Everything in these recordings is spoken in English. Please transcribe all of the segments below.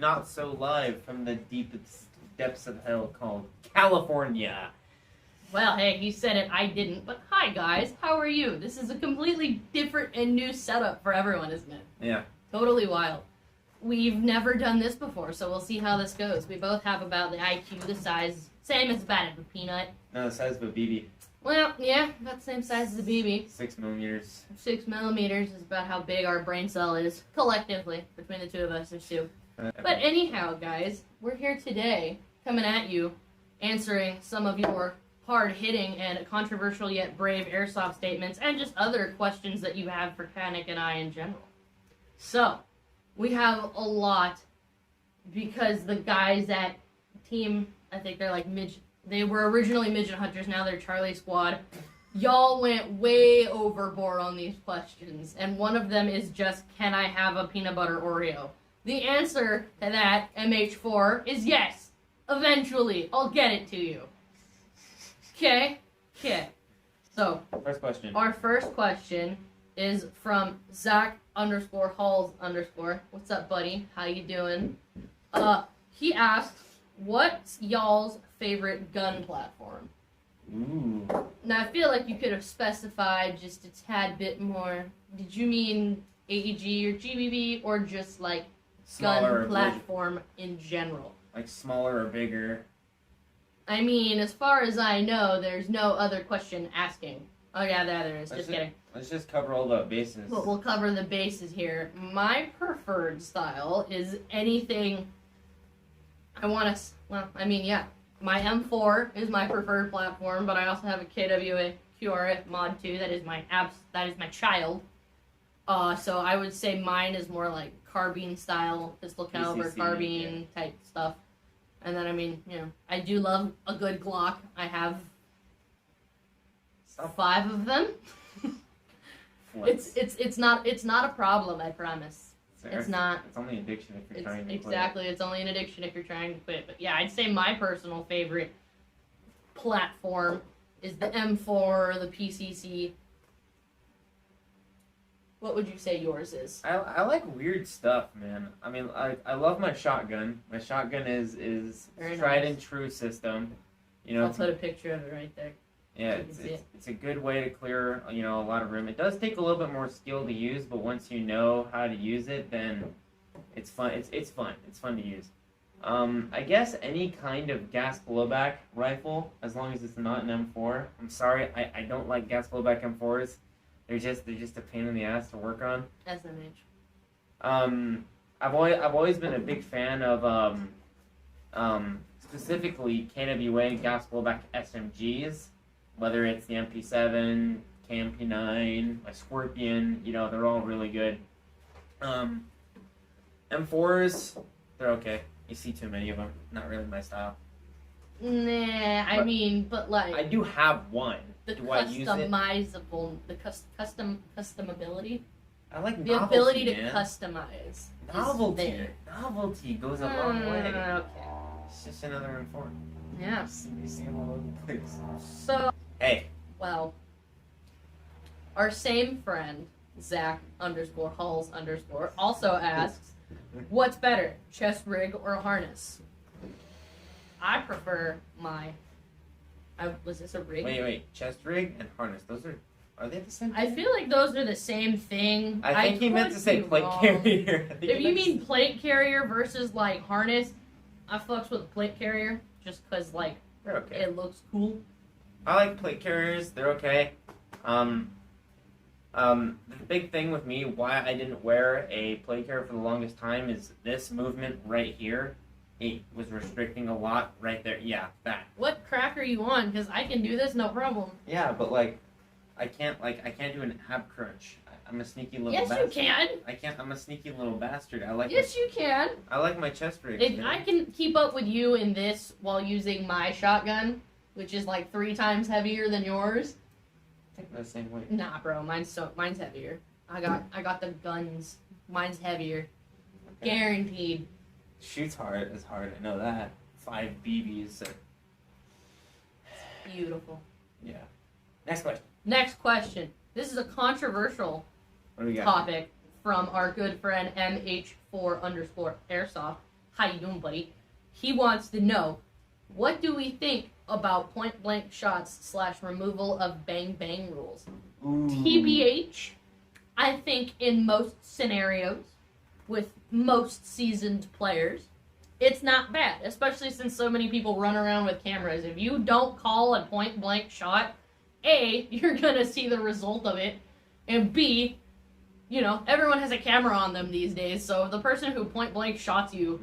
not so live from the deepest depths of hell called California. Well, hey, he said it, I didn't. But hi, guys. How are you? This is a completely different and new setup for everyone, isn't it? Yeah. Totally wild. We've never done this before, so we'll see how this goes. We both have about the IQ, the size, same as bad as a peanut. No, the size of a BB. Well, yeah, about the same size as a BB. 6 millimeters. 6 millimeters is about how big our brain cell is, collectively, between the two of us, there's two. But anyhow, guys, we're here today, coming at you, answering some of your hard-hitting and controversial yet brave airsoft statements, and just other questions that you have for Chanic and I in general. So, we have a lot, because the guys at Team, I think they're like they were originally Midget Hunters, now they're Charlie Squad. Y'all went way overboard on these questions, and one of them is just, can I have a peanut butter Oreo? The answer to that, MH4, is yes. Eventually, I'll get it to you. Okay? So, first question. Our first question is from Zach_Halls_. What's up, buddy? How you doing? He asks, what's y'all's favorite gun platform? Ooh. Now, I feel like you could have specified just a tad bit more. Did you mean AEG or GBB, or just like Smaller gun platform in general? Like smaller or bigger? I mean, as far as I know, there's no other question asking. Oh yeah, there is. Just kidding. Let's just cover all the bases. But we'll cover the bases here. My preferred style is anything. My M4 is my preferred platform, but I also have a KWA QRF Mod 2 that is my child. So I would say mine is more like carbine style, pistol caliber, carbine type stuff. And then, I do love a good Glock. I have 5 of them. It's not a problem, I promise. It's not. It's only addiction if you're trying to quit. Exactly, it's only an addiction if you're trying to quit. But yeah, I'd say my personal favorite platform is the M4 or the PCC. What would you say yours is? I like weird stuff, man. I mean, I love my shotgun. My shotgun is tried and true system. I'll put a picture of it right there. Yeah, it's a good way to clear, a lot of room. It does take a little bit more skill to use, but once you know how to use it, then it's fun. It's fun. It's fun to use. I guess any kind of gas blowback rifle, as long as it's not an M4. I'm sorry, I don't like gas blowback M4s. They're just a pain in the ass to work on. SMH. I've always been a big fan of specifically KWA gas blowback SMGs. Whether it's the MP7, KMP9, my Scorpion, they're all really good. M4s, they're okay. You see too many of them. Not really my style. Nah, but like... I do have one. The do I use it? Customizable, the customability? I like the novelty, ability to man. customize. Novelty goes a long way. Okay. It's just another M4. Yeah. You see them all over the place. So... Hey. Well, our same friend, Zach_Halls_ also asks, what's better, chest rig or harness? I prefer was this a rig? Wait, chest rig and harness, are they the same thing? I feel like those are the same thing. I think he meant to say plate carrier. If you mean plate carrier versus, like, harness, I fucks with plate carrier just because, like, they're okay. It looks cool. I like plate carriers. They're okay. The big thing with me, why I didn't wear a plate carrier for the longest time, is this movement right here. It was restricting a lot right there. Yeah, that. What crack are you on? Because I can do this, no problem. Yeah, but I can't do an ab crunch. I'm a sneaky little bastard. Yes, you can. I'm a sneaky little bastard. Yes, you can. I like my chest rigs. If I can keep up with you in this while using my shotgun, which is like 3 times heavier than yours. I think they're the same weight. Nah, bro, mine's heavier. I got the guns. Mine's heavier. Okay. Guaranteed. Shoots hard is hard. I know that. 5 BBs. Beautiful. Yeah. Next question. This is a controversial topic from our good friend MH4_Airsoft. how you doing, buddy? He wants to know, what do we think about point-blank shots / removal of bang-bang rules? Ooh. TBH, I think in most scenarios, with most seasoned players, it's not bad, especially since so many people run around with cameras. If you don't call a point-blank shot, A, you're going to see the result of it, and B, you know, everyone has a camera on them these days, so the person who point-blank shoots you,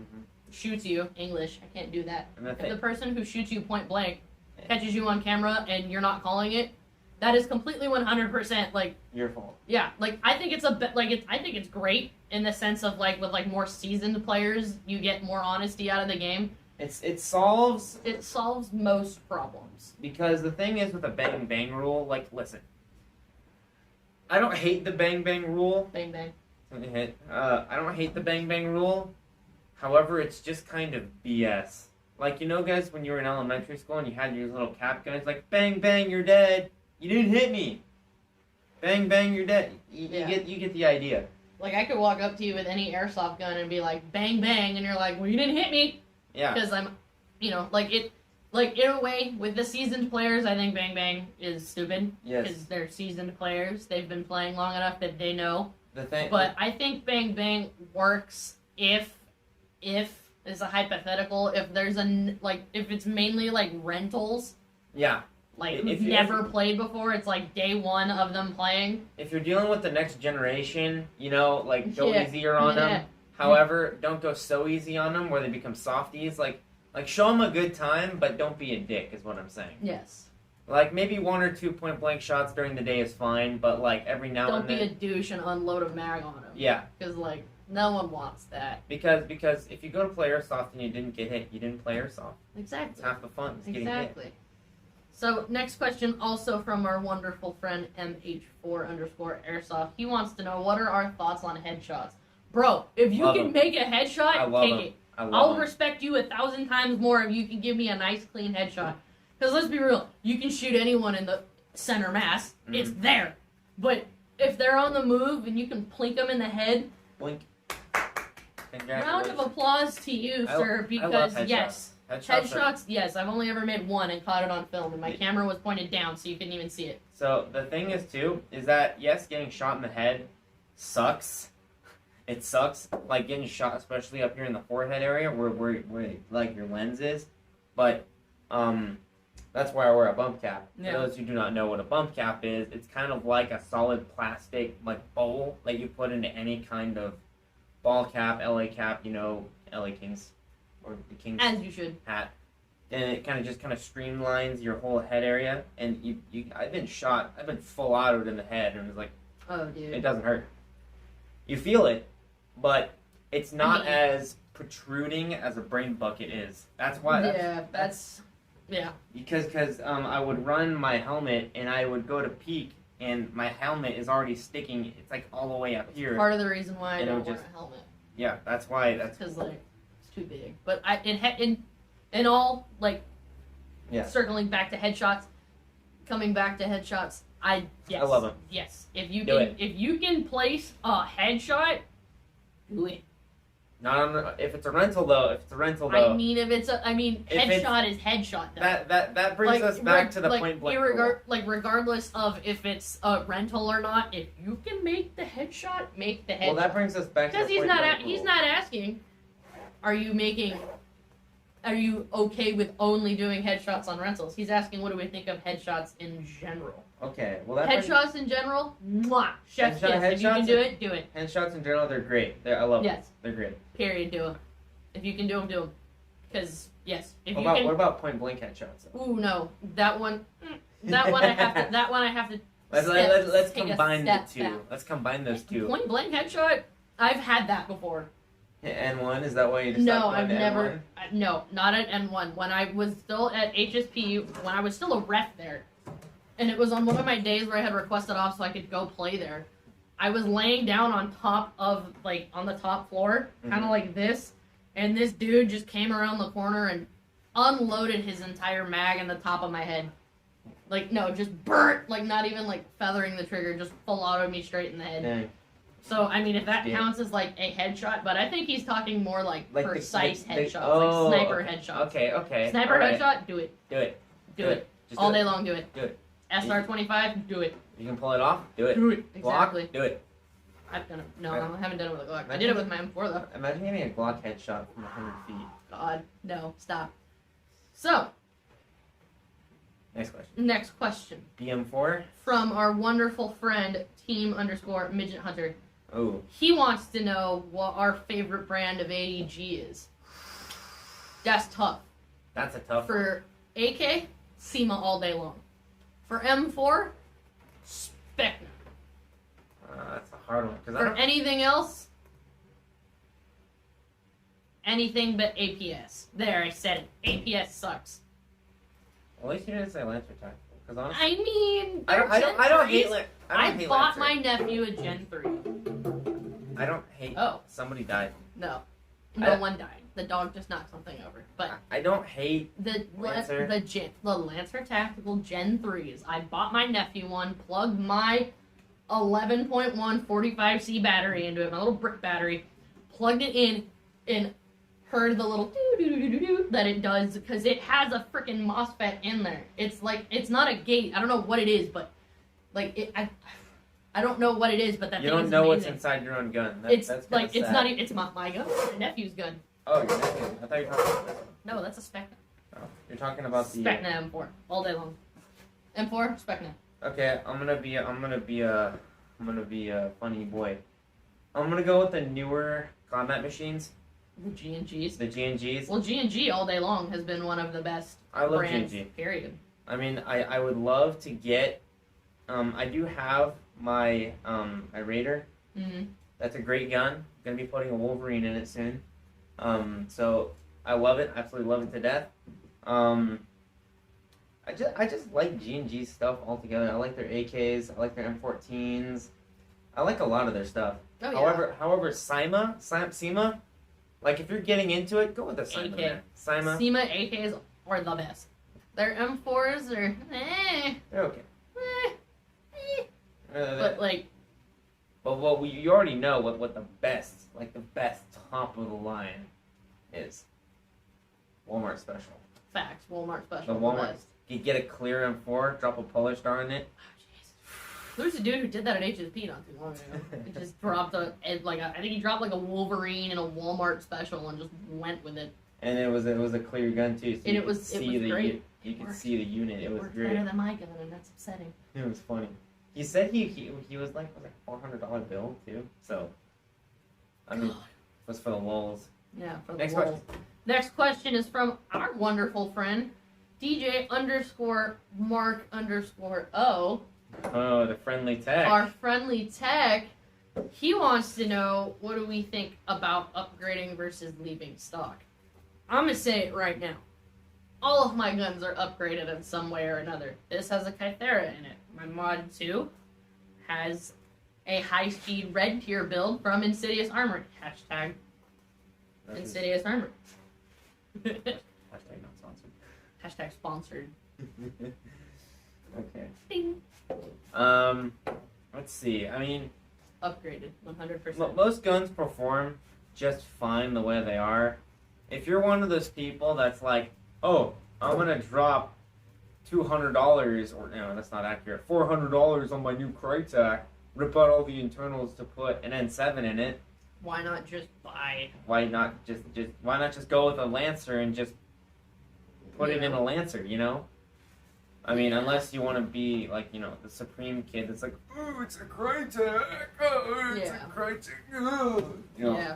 English, I can't do that. If the person who shoots you point-blank catches you on camera and you're not calling it, that is completely 100% like your fault. Yeah, like I think it's I think it's great in the sense of like with like more seasoned players, you get more honesty out of the game. It solves most problems. Because the thing is with a bang bang rule, like listen, I don't hate the bang bang rule. Bang bang. I don't hate the bang bang rule. However, it's just kind of BS. Like, you know, guys, when you were in elementary school and you had your little cap guns, like bang bang, you're dead. You didn't hit me. Bang bang, you're dead. You get the idea. Like I could walk up to you with any airsoft gun and be like bang bang, and you're like, well, you didn't hit me. Yeah. Because I'm, you know, like in a way with the seasoned players, I think bang bang is stupid. Yes. Because they're seasoned players. They've been playing long enough that they know. But I think bang bang works if it's a hypothetical, if there's if it's mainly like rentals. Yeah. Like who've never played before, it's like day one of them playing. If you're dealing with the next generation, you know, like go easier on them. However, don't go so easy on them where they become softies. Like show them a good time, but don't be a dick, is what I'm saying. Yes. Like maybe 1 or 2 point blank shots during the day is fine, but like every now and then. Don't be a douche and unload a mag on them. Yeah. Because like no one wants that. Because if you go to play airsoft and you didn't get hit, you didn't play airsoft. Exactly. It's half the fun. It's getting hit. Exactly. So, next question, also from our wonderful friend MH4_Airsoft. He wants to know, what are our thoughts on headshots? Bro, if you can make a headshot, take it. I'll respect you 1,000 times more if you can give me a nice, clean headshot. Because let's be real, you can shoot anyone in the center mass. Mm-hmm. It's there. But if they're on the move and you can plink them in the head... Blink. Round of applause to you, sir, because yes... Headshots, yes. I've only ever made one and caught it on film, and my camera was pointed down, so you couldn't even see it. So the thing is, too, is that, yes, getting shot in the head sucks. It sucks, like, getting shot, especially up here in the forehead area, where like, your lens is. But, that's why I wear a bump cap. Yeah. For those who do not know what a bump cap is, it's kind of like a solid plastic, like, bowl that you put into any kind of ball cap, LA cap, you know, LA Kings. Or the King's as you should hat, and it kind of streamlines your whole head area. And I've been full autoed in the head, and it's like, oh dude, it doesn't hurt. You feel it, but it's not as protruding as a brain bucket is. That's why. Yeah. Because I would run my helmet, and I would go to peek, and my helmet is already sticking. It's like all the way up here. Part of the reason why I don't wear a helmet. Yeah, that's why. That's because like. Too big, but in all like, circling back to headshots, coming back to headshots, I love them. Yes, if you can place a headshot, do it. Not on if it's a rental though. I mean, headshot is headshot though. That brings us back to the point blank. Regardless of if it's a rental or not, if you can make the headshot, make the headshot. Well, that brings us back to the point blank. Because he's not asking. Are you okay with only doing headshots on rentals? He's asking, what do we think of headshots in general? Okay, well headshots in general, mwah, chef's kiss. If you can do it, do it. Headshots in general, they're great. I love them. Yes, they're great. Period. Do them. If you can do them, do them. Because yes, what about point blank headshots? Ooh no, that one I have to. Let's combine the two. Back. Let's combine those two. Point blank headshot. I've had that before. N1, is that why you just No, I've never. No, not at N1. When I was still at HSP, when I was still a ref there, and it was on one of my days where I had requested off so I could go play there, I was laying down on top of, like, on the top floor, kind of like this, and this dude just came around the corner and unloaded his entire mag in the top of my head. Like, no, just burnt, like, not even, like, feathering the trigger, just full autoed me straight in the head. Dang. So, I mean, if that counts as, like, a headshot, but I think he's talking more, like precise headshots, like sniper headshots. Okay. Sniper headshot, do it. Do it. Do it. All day long, do it. Do it. SR25, do it. You can pull it off, do it. Do it. Exactly. Glock, do it. I've done it. No, I haven't done it with a Glock. I did it with my M4, though. Imagine getting a Glock headshot from 100 feet. God, no, stop. So. Next question. BM4? From our wonderful friend, team_midget hunter. Oh. He wants to know what our favorite brand of AEG is. That's tough. That's a tough For AK, SEMA all day long. For M4, Specna. That's a hard one. For anything else, anything but APS. There, I said it. APS sucks. Well, at least you didn't say Lancer Tactical. Because honestly, I mean, I don't hate Lancer. I bought my nephew a Gen 3. I don't hate. Oh. Somebody died. No. No one died. The dog just knocked something over. But I don't hate the Lancer. The Lancer Tactical Gen 3s. I bought my nephew one, plugged my 11.1 45C battery into it, my little brick battery, plugged it in, and heard the little doo-doo-doo-doo-doo that it does, because it has a freaking MOSFET in there. It's like, it's not a gate. I don't know what it is, but like I don't know what it is, but that you thing don't is know amazing. what's inside your own gun. It's that's like sad. it's not even. It's my gun. My nephew's gun. Oh, your nephew. I thought you were talking about this one. No, that's a Specna. Oh, you're talking about the Specna M4 all day long. M4 Specna. Okay, I'm gonna be a funny boy. I'm gonna go with the newer combat machines. The G&Gs. The G&Gs. Well, G&G all day long has been one of the best I love brands, G&G. period. I mean, I would love to get. I do have my my Raider. Mm-hmm. That's a great gun. Gonna be putting a Wolverine in it soon. So I love it. Absolutely love it to death. I just like G&G stuff altogether. I like their AKs. I like their M14s. I like a lot of their stuff. Oh, yeah. However, SEMA, like if you're getting into it, go with the SEMA. AK. SEMA AKs are the best. Their M4s are they're okay. But like, but you already know what the best, like the best top of the line is. Walmart special. Facts. Walmart special. The Walmart. Best. You get a clear M4, drop a Polar Star in it. There's a dude who did that at HSP not too long ago. He just dropped I think he dropped like a Wolverine in a Walmart special and just went with it. And it was a clear gun too, so and you it was great. You could see the unit. It was great. Better than my gun, and that's upsetting. It was funny. He said he was like $400 bill too. So I mean, it was for the lulz. Yeah. For the Next lulz. question. Next question is from our wonderful friend DJ_Mark_O. Oh, the friendly tech. Our friendly tech. He wants to know, what do we think about upgrading versus leaving stock? I'm going to say it right now. All of my guns are upgraded in some way or another. This has a Kythera in it. My Mod 2 has a high-speed red tier build from Insidious Armory. Hashtag Insidious Armory. Hashtag not sponsored. Hashtag sponsored. Okay. Ding. Let's see. I mean, upgraded 100%. Most guns perform just fine the way they are. If you're one of those people that's like, oh, I'm gonna drop $200, or no, that's not accurate. $400 on my new Crytek. Rip out all the internals to put an N7 in it. Why not just buy? Why not just go with a Lancer and just put it in a Lancer? You know. I mean, unless you want to be like, you know, the Supreme kid that's like, oh, it's a Crytek, oh, it's a Crytek, oh. You know,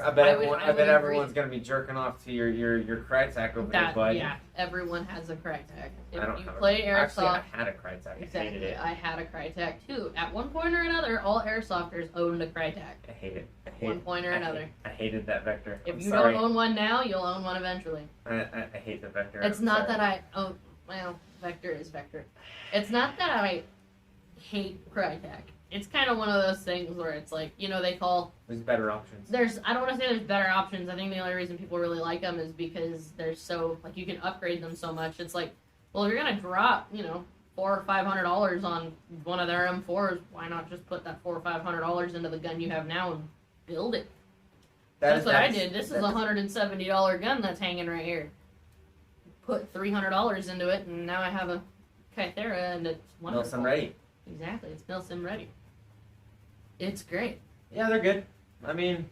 I bet everyone's gonna be jerking off to your Crytek over there, bud. Yeah, everyone has a Crytek. If I don't you have play Airsoft, actually, I had a Crytek. Exactly, I hated it. I had a Crytek too. At one point or another, all Airsofters owned a Crytek. I hate it. One point or another. I hated that Vector. If you don't own one now, you'll own one eventually. I hate the Vector. It's not that I Vector is Vector. It's not that I hate Crytek. It's kind of one of those things where it's like, you know, they call... There's better options. I don't want to say there's better options. I think the only reason people really like them is because they're so... Like, you can upgrade them so much. It's like, well, if you're going to drop, you know, $400 or $500 on one of their M4s, why not just put that $400 or $500 into the gun you have now and build it? That's what I did. This is a $170 gun that's hanging right here. Put $300 into it, and now I have a Kythera, and it's wonderful. Milsim ready. Exactly, it's Milsim ready. It's great. Yeah, they're good. I mean...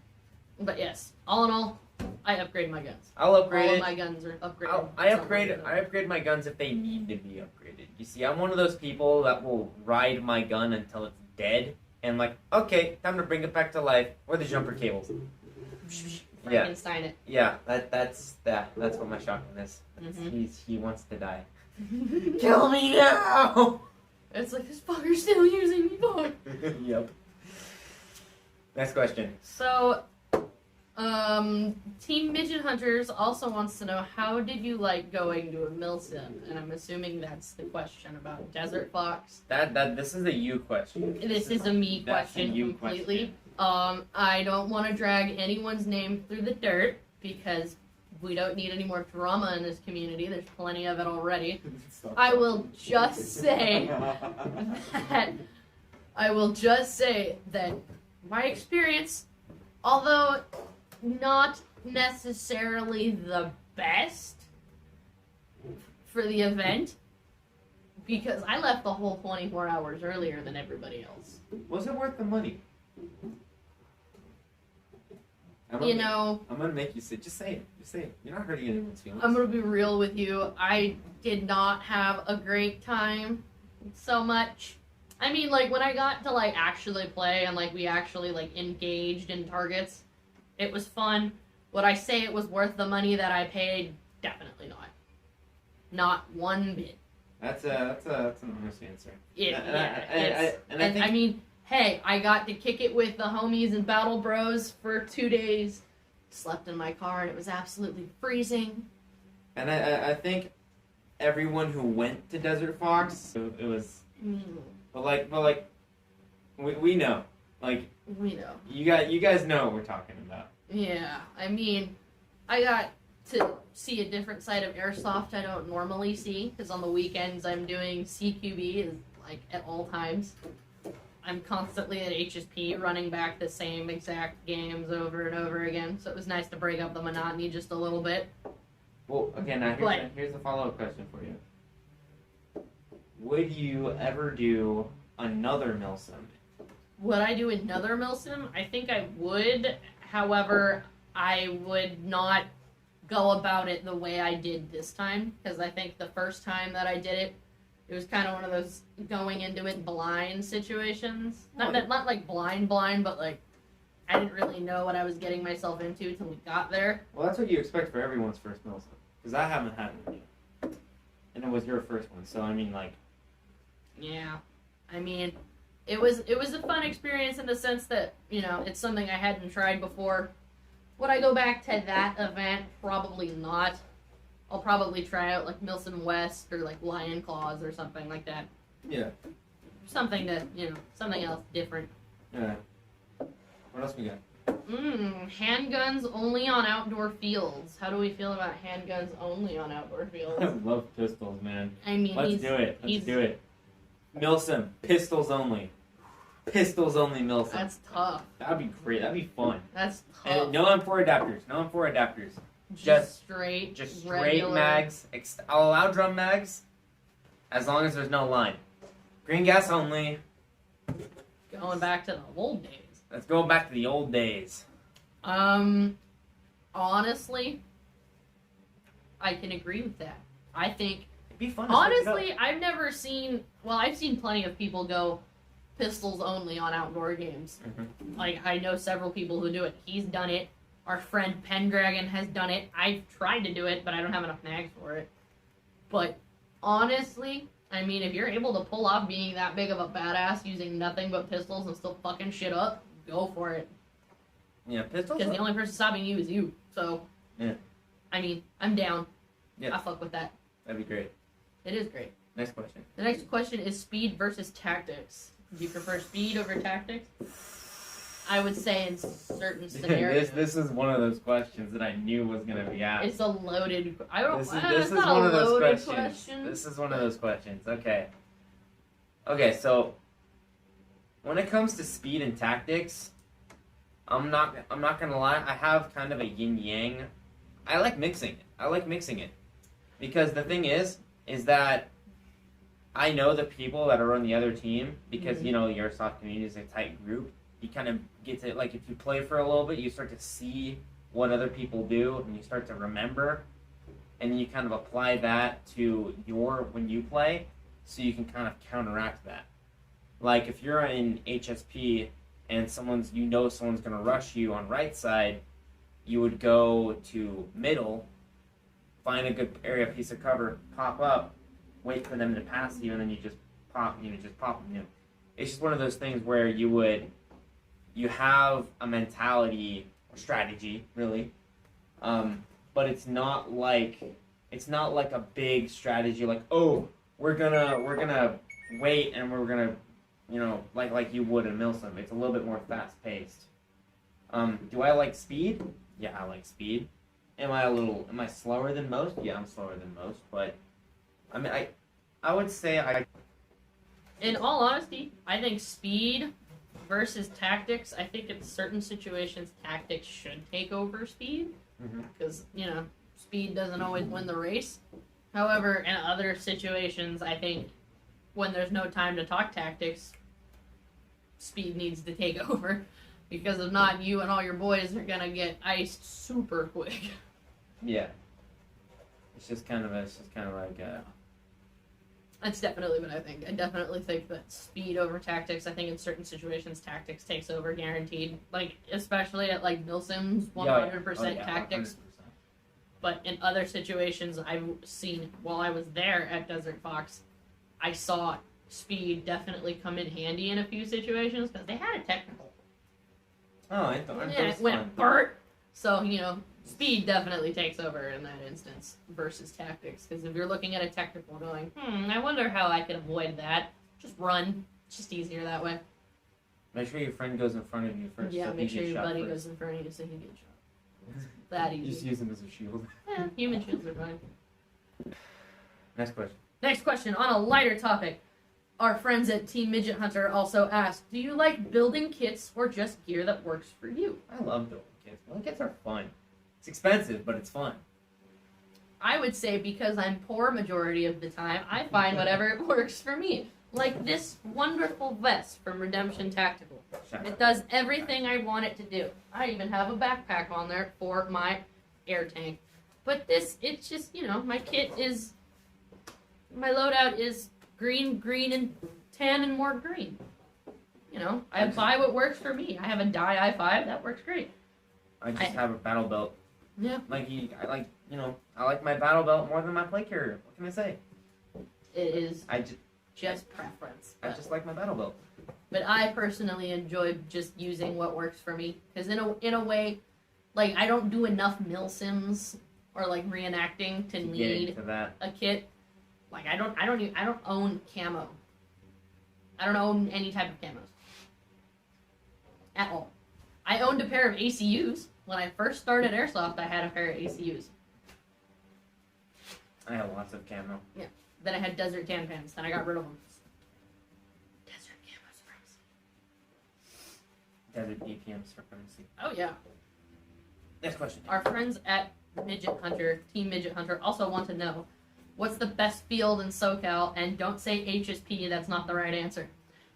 But yes, all in all, I upgrade my guns. I'll upgrade all it. of my guns are upgraded. I upgrade my guns if they need to be upgraded. You see, I'm one of those people that will ride my gun until it's dead, and like, okay, time to bring it back to life. Where are the jumper cables? Frankenstein it. Yeah, that's what my shotgun is. Mm-hmm. He wants to die. Kill me now! It's like, this fucker's still using me, boy. Yep. Next question. So, Team Midget Hunters also wants to know, how did you like going to a Milsim? And I'm assuming that's the question about Desert Fox. This is a you question. This is a me question completely. I don't want to drag anyone's name through the dirt because we don't need any more drama in this community. There's plenty of it already. I will just say that my experience, although not necessarily the best for the event, because I left the whole 24 hours earlier than everybody else. Was it worth the money? I'm gonna make you say. Just say it. Just say it. You're not hurting anyone's feelings. I'm gonna be real with you. I did not have a great time so much. I mean, like, when I got to, like, actually play and, like, we actually, like, engaged in targets, it was fun. Would I say it was worth the money that I paid? Definitely not. Not one bit. That's an honest answer. I mean, hey, I got to kick it with the homies and Battle Bros for 2 days. Slept in my car and it was absolutely freezing. And I think everyone who went to Desert Fox, it was... But like, we know. Like, we know. You guys know what we're talking about. Yeah, I mean, I got to see a different side of Airsoft I don't normally see, because on the weekends I'm doing CQB, like, at all times. I'm constantly at HSP running back the same exact games over and over again, so it was nice to break up the monotony just a little bit. Well, again, here's a follow-up question for you. Would you ever do another Milsim? Would I do another Milsim? I think I would. However, I would not go about it the way I did this time, because I think the first time that I did it, it was kind of one of those going into it blind situations. Not like blind, but like I didn't really know what I was getting myself into till we got there. Well, that's what you expect for everyone's first Milsim, because I haven't had one yet. And it was your first one, so I mean, like... Yeah. I mean, it was a fun experience in the sense that, you know, it's something I hadn't tried before. Would I go back to that event? Probably not. I'll probably try out, like, Milsim West or, like, Lion Claws or something like that. Yeah. Something that, you know, something else different. Yeah. What else we got? Handguns only on outdoor fields. How do we feel about handguns only on outdoor fields? I love pistols, man. I mean, Let's do it. Milsim, pistols only. Pistols only Milsim. That's tough. That'd be great. That'd be fun. That's tough. And no M4 adapters. Just straight regular mags. I'll allow drum mags as long as there's no line. Green gas only. Going back to the old days. Let's go back to the old days. Honestly, I can agree with that. I think it'd be fun. Honestly, I've never seen. Well, I've seen plenty of people go pistols only on outdoor games. Mm-hmm. Like, I know several people who do it. He's done it. Our friend Pendragon has done it. I've tried to do it, but I don't have enough mags for it. But honestly, I mean, if you're able to pull off being that big of a badass using nothing but pistols and still fucking shit up, go for it. Yeah, pistols? Because the only person stopping you is you. So, yeah. I mean, I'm down. Yeah. I fuck with that. That'd be great. It is great. Next question. The next question is speed versus tactics. Do you prefer speed over tactics? I would say in certain scenarios. This is one of those questions that I knew was going to be asked. It's a loaded... I don't... This is one of those questions. This is one of those questions. Okay. Okay, so when it comes to speed and tactics, I'm not gonna lie. I have kind of a yin yang. I like mixing it because the thing is that I know the people that are on the other team because you know the Airsoft community is a tight group. You kind of get to, like, if you play for a little bit, you start to see what other people do and you start to remember, and then you kind of apply that to when you play, so you can kind of counteract that. Like if you're in HSP and someone's gonna rush you on right side, you would go to middle, find a good area, piece of cover, pop up, wait for them to pass you, and then you just pop them. It's just one of those things where you have a mentality or strategy, really, but it's not like a big strategy. Like, oh, we're gonna wait and we're gonna, like you would in Milsim. It's a little bit more fast paced. Do I like speed? Yeah, I like speed. Am I slower than most? Yeah, I'm slower than most, but I mean, I would say In all honesty, I think speed versus tactics, I think in certain situations tactics should take over speed because, speed doesn't always win the race. However, in other situations, I think when there's no time to talk tactics, speed needs to take over. Because if not, you and all your boys are gonna get iced super quick. Yeah. It's just kind of like That's definitely what I think. I definitely think that speed over tactics. I think in certain situations, tactics takes over, guaranteed. Like, especially at, like, Milsim's 100% tactics. 100%. But in other situations I've seen while I was there at Desert Fox, I saw speed definitely come in handy in a few situations because they had a technical. Oh, I thought it went Bert. So, speed definitely takes over in that instance versus tactics. Because if you're looking at a technical going, I wonder how I could avoid that. Just run. It's just easier that way. Make sure your friend goes in front of you first. Yeah, so make sure your buddy goes in front of you so he gets shot. That easy. Just use him as a shield. Yeah, human shields are fine. Next question. On a lighter topic. Our friends at Team Midget Hunter also asked, do you like building kits or just gear that works for you? I love building kits. Building kits are fun. It's expensive, but it's fun. I would say because I'm poor majority of the time, I find whatever works for me. Like this wonderful vest from Redemption Tactical. It does everything I want it to do. I even have a backpack on there for my air tank. But it's just, my kit is, my loadout is green, and tan, and more green. I buy what works for me. I have a dye I5, that works great. I have a battle belt. Yeah. I like my battle belt more than my plate carrier. What can I say? It is just preference. I just like my battle belt. But I personally enjoy just using what works for me. Because in a way, like, I don't do enough milsims or, like, reenacting to need a kit. Like, I don't own camo. I don't own any type of camos. At all. I owned a pair of ACUs. When I first started Airsoft, I had a pair of ACUs. I have lots of camo. Yeah. Then I had Desert Tan Pants. Then I got rid of them. Desert camo supremacy. Desert DPM supremacy. Oh, yeah. Next question. Our friends at Midget Hunter, Team Midget Hunter, also want to know, what's the best field in SoCal? And don't say HSP, that's not the right answer.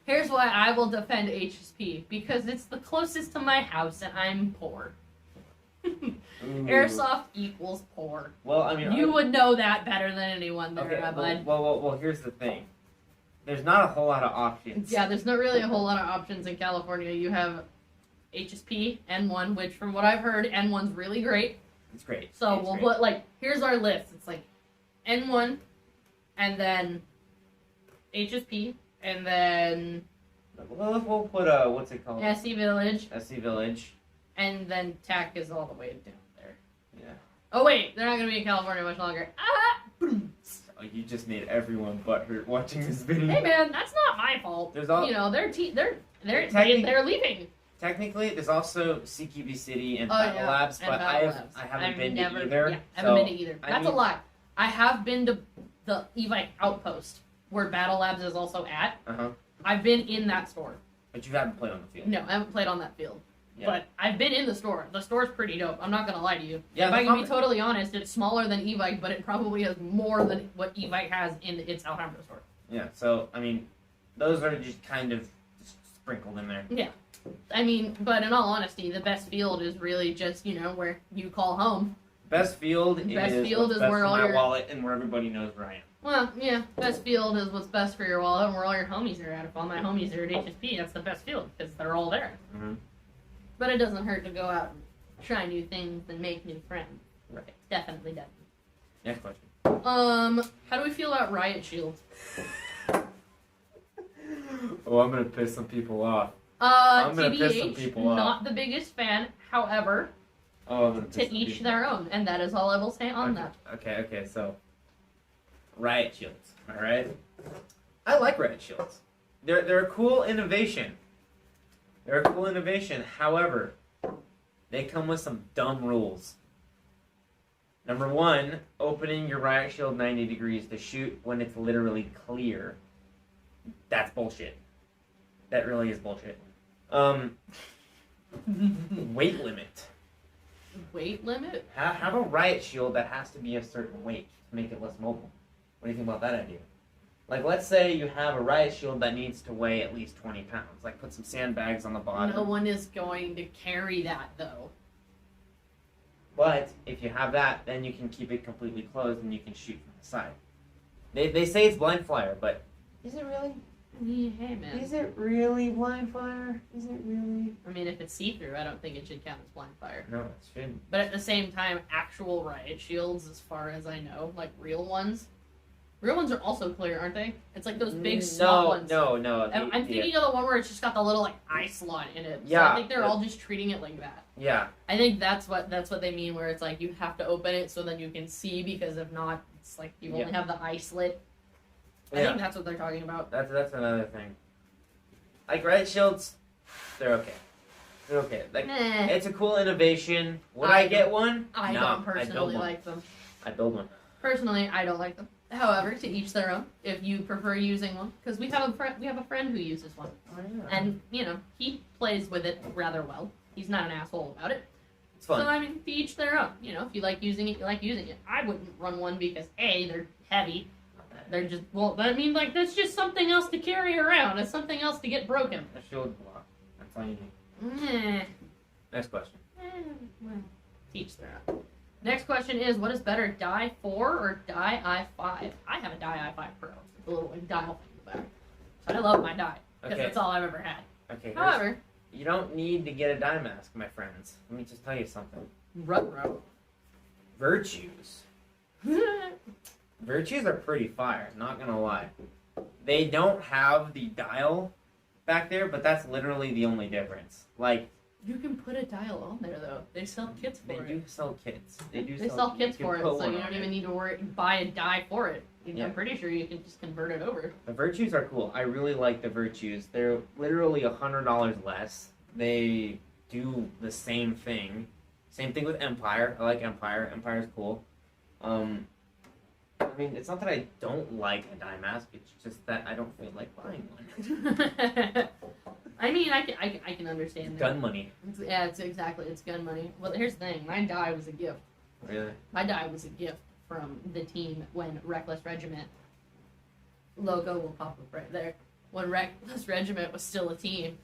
Here's why I will defend HSP. Because it's the closest to my house and I'm poor. Airsoft equals poor. Well, I mean... You would know that better than anyone there, okay, bud. Well, here's the thing. There's not a whole lot of options. Yeah, there's not really a whole lot of options in California. You have HSP, N1, which from what I've heard, N1's really great. It's great. So we'll put, like, here's our list. It's like N1, and then HSP, and then... We'll put, what's it called? SC Village. SC Village. And then TAC is all the way down there. Yeah. Oh, wait. They're not going to be in California much longer. Ah! Boom. Oh, you just made everyone butthurt watching this video. Hey, man, that's not my fault. There's all... they're leaving. Technically, there's also CQB City and Battle Labs, but Labs. I haven't been to either. Yeah, I haven't been to either. That's a lie. I have been to the Evite Outpost. where Battle Labs is also at. Uh-huh. I've been in that store. But you haven't played on the field. No, I haven't played on that field. Yeah. But I've been in the store. The store's pretty dope. I'm not gonna lie to you. Yeah, if I can be totally honest, it's smaller than E-Bike, but it probably has more than what E-Bike has in its Alhambra store. Yeah, so, I mean, those are just kind of just sprinkled in there. Yeah. I mean, but in all honesty, the best field is really just, you know, where you call home. Best field is where all my your wallet and where everybody knows where I am. Well, yeah, best field is what's best for your wallet and where all your homies are at. If all my homies are at HSP, that's the best field because they're all there. Mm-hmm. But it doesn't hurt to go out and try new things and make new friends. Right. Definitely. Next question. How do we feel about Riot Shields? Oh, I'm gonna piss some people off. I'm gonna piss some TBH, people off. not the biggest fan. However, I'm gonna piss to some each people their own, and that is all I will say on that. Okay, so Riot Shields, alright? I like Riot Shields. They're a cool innovation. However, they come with some dumb rules. Number one, opening your Riot Shield 90 degrees to shoot when it's literally clear. That's bullshit. That really is bullshit. Weight limit. Weight limit? Have a Riot Shield that has to be a certain weight to make it less mobile. What do you think about that idea? Like, let's say you have a Riot Shield that needs to weigh at least 20 pounds. Like, put some sandbags on the bottom. No one is going to carry that, though. But if you have that, then you can keep it completely closed and you can shoot from the side. They say it's blind fire, but is it really? Hey, man. Is it really blind fire? Is it really? I mean, if it's see-through, I don't think it should count as blind fire. No, it shouldn't. But at the same time, actual Riot Shields, as far as I know, like real ones are also clear, aren't they? It's like those big slot ones. No. I'm thinking of the one where it's just got the little like eye slot in it. Yeah. So I think they're all just treating it like that. Yeah. I think that's what they mean, where it's like you have to open it so then you can see, because if not, it's like you only have the eye slit. I think that's what they're talking about. That's another thing. Like Riot Shields, they're okay. Like, it's a cool innovation. Would I get one? I don't personally like them. I build one. Personally, I don't like them. However, to each their own. If you prefer using one, because we have a friend who uses one, and you know he plays with it rather well. He's not an asshole about it. It's fun. So I mean, to each their own. You know, if you like using it, you like using it. I wouldn't run one because A, they're heavy. They're just I mean, like that's just something else to carry around. It's something else to get broken. A shield block. That's all you need. Next question. Well, teach their own. Next question is, what is better, Die 4 or Die i5? I have a Die i5 Pro. It's a little like dial thing in the back. So I love my die, because that's all I've ever had. Okay. However, you don't need to get a die mask, my friends. Let me just tell you something. Ruh-roh. Virtues. Virtues are pretty fire, not gonna lie. They don't have the dial back there, but that's literally the only difference. Like, you can put a dial on there, though. They sell kits for it. They do sell kits. They sell kits for it, so you don't even need to buy a die for it. I'm pretty sure you can just convert it over. The Virtues are cool. I really like the Virtues. They're literally $100 less. They do the same thing. Same thing with Empire. I like Empire. Empire's cool. I mean, it's not that I don't like a die mask. It's just that I don't feel like buying one. I mean, I can understand that. Gun money. It's gun money. Well, here's the thing. My die was a gift. Really? My die was a gift from the team when Reckless Regiment logo will pop up right there. When Reckless Regiment was still a team,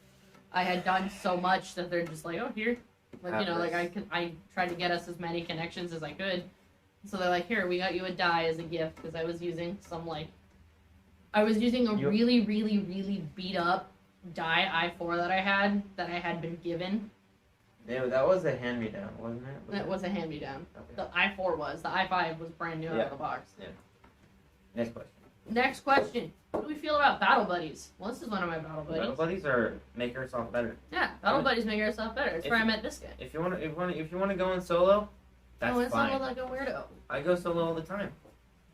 I had done so much that they're just like, oh, here. Like, you know, like I tried to get us as many connections as I could. So they're like, here, we got you a die as a gift, because I was using a really, really, really beat up die i4 that I had been given. Yeah, that was a hand-me-down, wasn't it? That was a hand-me-down. Okay. The i4 was. The i5 was brand new out of the box. Yeah. Next question. Next question. What do we feel about Battle Buddies? Well, this is one of my Battle Buddies. Battle Buddies make Airsoft better. Yeah, Battle Buddies make Airsoft better. It's where I met this guy. If you want to go in solo, that's fine. Solo like a weirdo. I go solo all the time.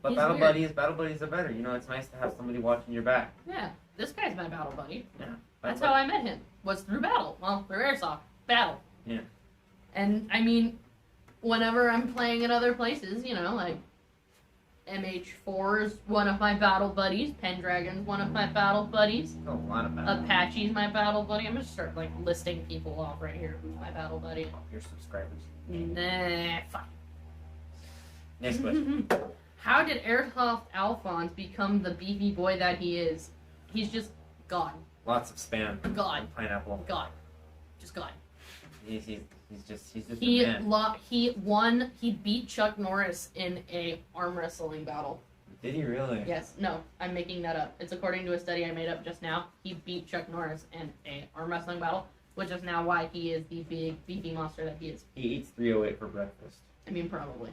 But He's Battle weird. Buddies are better. You know, it's nice to have somebody watching your back. Yeah, this guy's my Battle Buddy. Yeah. That's how I met him. Was through Battle. Well, through Airsoft. Battle. Yeah. And, I mean, whenever I'm playing in other places, you know, like, MH4's one of my battle buddies. Pendragon's one of my battle buddies. A lot of battle. Apache's my battle buddy. I'm gonna start like listing people off right here. Who's my battle buddy? Your subscribers. Nah, fuck. Next question. How did Airsoft Alphonse become the beefy boy that he is? He's just God. Lots of spam. God. Pineapple. God. Just God. He's just a man. He beat Chuck Norris in a arm wrestling battle. Did he really? Yes. No, I'm making that up. It's according to a study I made up just now. He beat Chuck Norris in a arm wrestling battle, which is now why he is the big beefy monster that he is. He eats 308 for breakfast. I mean, probably.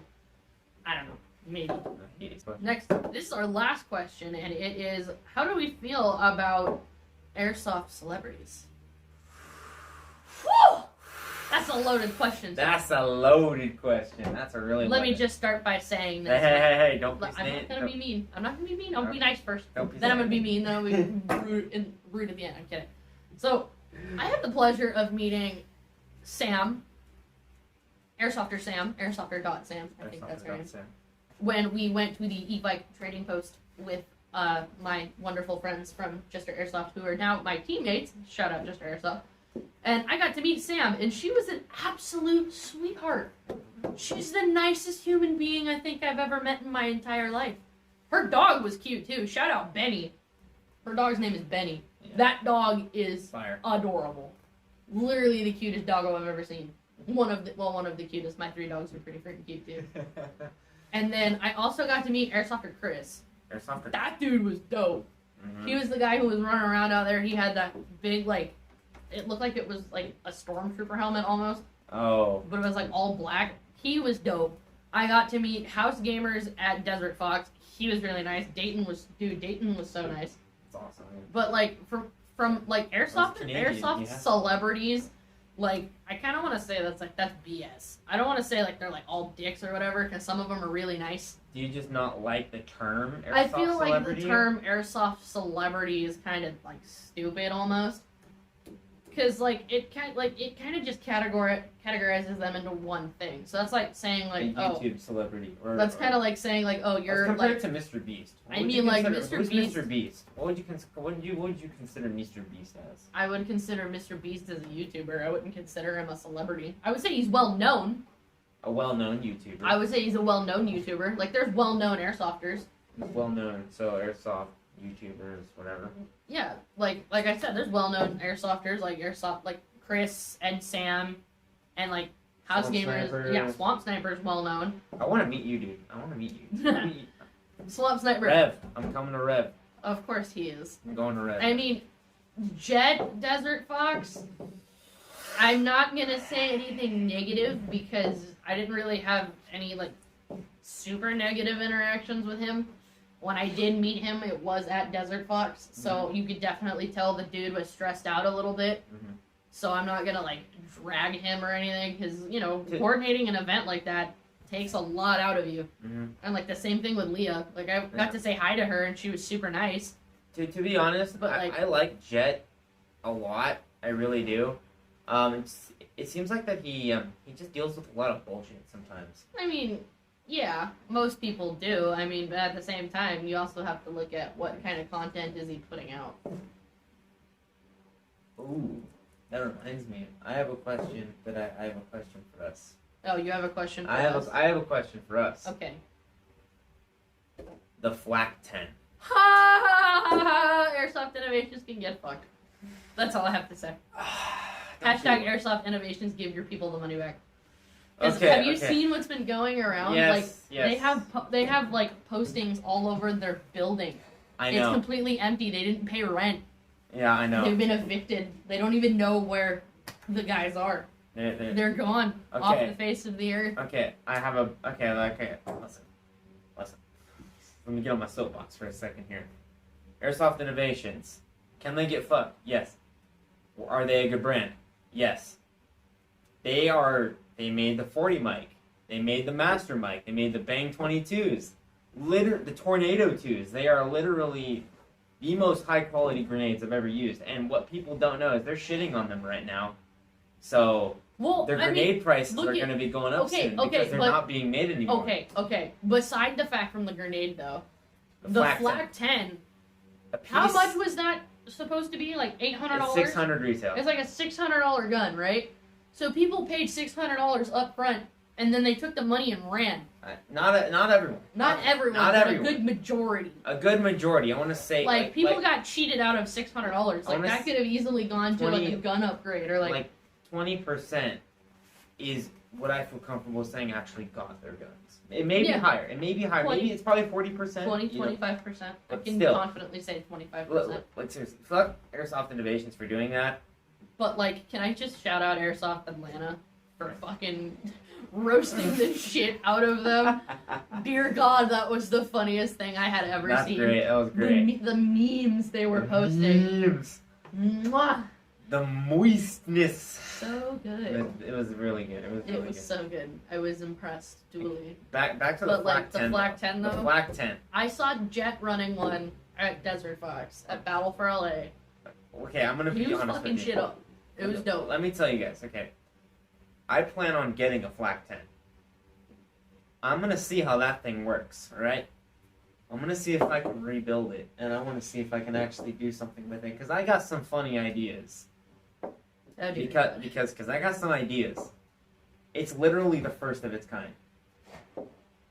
I don't know. Maybe. No, Next, this is our last question, and it is, how do we feel about Airsoft Celebrities? Whew! That's a loaded question. That's a loaded question. That's a really. Let me just start by saying this. Hey! Don't be. I'm not gonna be mean. I'm not gonna be mean. I'll be nice first. Don't be Then I'm gonna be mean. Then I'll be rude at the end. I'm kidding. So, I had the pleasure of meeting Sam, Airsofter Sam, Airsofter.Sam. I think that's her name. When we went to the e-bike trading post with my wonderful friends from Jester Airsoft, who are now my teammates. Shout out Jester Airsoft. And I got to meet Sam, and she was an absolute sweetheart. She's the nicest human being I think I've ever met in my entire life. Her dog was cute, too. Shout out Benny. Her dog's name is Benny. Yeah. That dog is adorable. Literally the cutest doggo I've ever seen. One of the cutest. My 3 dogs are pretty freaking cute, too. And then I also got to meet Airsofter Chris. That dude was dope. Mm-hmm. He was the guy who was running around out there. He had that big, like, it looked like it was like a stormtrooper helmet almost. Oh. But it was like all black. He was dope. I got to meet House Gamers at Desert Fox. He was really nice. Dayton was so nice. That's awesome. But like from like Airsoft Celebrities, like I kind of want to say that's BS. I don't want to say like they're like all dicks or whatever, because some of them are really nice. Do you just not like the term Airsoft I feel Celebrity? Like the term Airsoft Celebrity is kind of like stupid almost. Because like it kind of just categorizes them into one thing. So that's like saying like YouTube celebrity. That's kind of like saying like you're compare like it to Mr. Beast. Mr. Beast. Mr. Beast. What would you consider Mr. Beast as? I would consider Mr. Beast as a YouTuber. I wouldn't consider him a celebrity. I would say he's well known. A well-known YouTuber. I would say he's a well-known YouTuber. Like there's well-known airsofters. Well-known, so Airsoft YouTubers, whatever. Yeah, like I said, there's well-known airsofters like Chris and Sam, and like House Swamp Gamers. Sniper. Yeah, Swamp Sniper's well-known. I want to meet you, dude. I want to meet you. Swamp Sniper. Rev. I'm coming to Rev. Of course he is. I'm going to Rev. I mean, Jet Desert Fox. I'm not gonna say anything negative because I didn't really have any like super negative interactions with him. When I did meet him, it was at Desert Fox, so you could definitely tell the dude was stressed out a little bit. Mm-hmm. So I'm not gonna like drag him or anything, because coordinating an event like that takes a lot out of you. Mm-hmm. And like the same thing with Leah. Like I got to say hi to her, and she was super nice. To be honest, but I like Jet a lot. I really do. It seems like that he just deals with a lot of bullshit sometimes. I mean. Yeah, most people do. I mean, but at the same time, you also have to look at what kind of content is he putting out. Ooh, that reminds me. I have a question I have a question for us. Oh, you have a question for us? I have a question for us. Okay. The Flak 10. Ha ha ha ha! Airsoft Innovations can get fucked. That's all I have to say. Hashtag Airsoft Innovations, give your people the money back. Have you seen what's been going around? Yes, They have like postings all over their building. I know. It's completely empty. They didn't pay rent. Yeah, I know. They've been evicted. They don't even know where the guys are. They're gone off the face of the earth. Okay, Listen. Let me get on my soapbox for a second here. Airsoft Innovations. Can they get fucked? Yes. Are they a good brand? Yes. They made the 40 mic. They made the Master mic. They made the Bang 22s. The Tornado 2s. They are literally the most high quality grenades I've ever used. And what people don't know is they're shitting on them right now So well, their grenade prices are going to be going up soon because they're not being made anymore. Okay. Beside the fact from the grenade, though, the flak 10, piece, how much was that supposed to be? Like $800? $600 retail. It's like a $600 gun, right? So people paid $600 up front, and then they took the money and ran. Not everyone. Not everyone. Not but everyone. A good majority. A good majority. I want to say like people got cheated out of $600. Like that could have easily gone to like a gun upgrade or like 20% is what I feel comfortable saying actually got their guns. It may be higher. It may be higher. 20, maybe it's probably 40%. 25%. I can still, confidently say 25%. Like seriously, fuck Airsoft Innovations for doing that. But like, can I just shout out Airsoft Atlanta for fucking roasting the shit out of them? Dear God, that was the funniest thing I had ever seen. That's great. That was great. The memes they were posting. Memes. Mwah. The moistness. So good. It was really good. It was so good. I was impressed, duly. Back to the flak 10. The flak 10 though. The flak 10. I saw Jet running one at Desert Fox at Battle for LA. Okay, I'm gonna be honest with you. He was fucking shit up. It was dope. Let me tell you guys. Okay, I plan on getting a flak 10. I'm gonna see how that thing works. All right. I'm gonna see if I can rebuild it, and I want to see if I can actually do something with it because I got some funny ideas. Because I got some ideas. It's literally the first of its kind.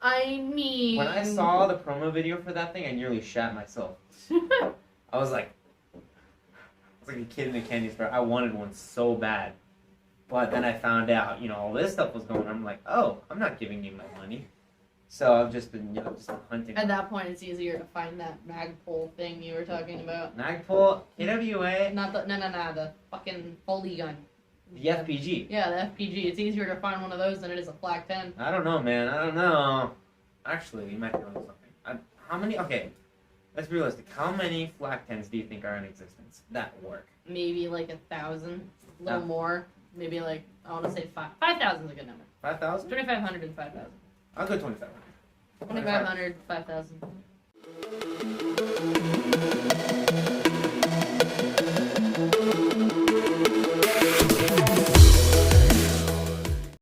I mean, when I saw the promo video for that thing, I nearly shat myself. I was like a kid in a candy store. I wanted one so bad, but then I found out, all this stuff was going on. I'm like, oh, I'm not giving you my money. So I've just been, hunting. At that point, it's easier to find that magpul thing you were talking about. Magpul, KWA. Not the the fucking Foley gun. The FPG. Yeah, the FPG. It's easier to find one of those than it is a flak 10. I don't know, man. I don't know. Actually, you might be onto something. How many? Okay, let's be realistic. How many flak 10s do you think are in existence that work? Maybe like 1,000, a little more. Maybe like I want to say 5,000 is a good number. 5,000? 2,500 and 5,000. I'll go 2,500. 2,500, 5,000.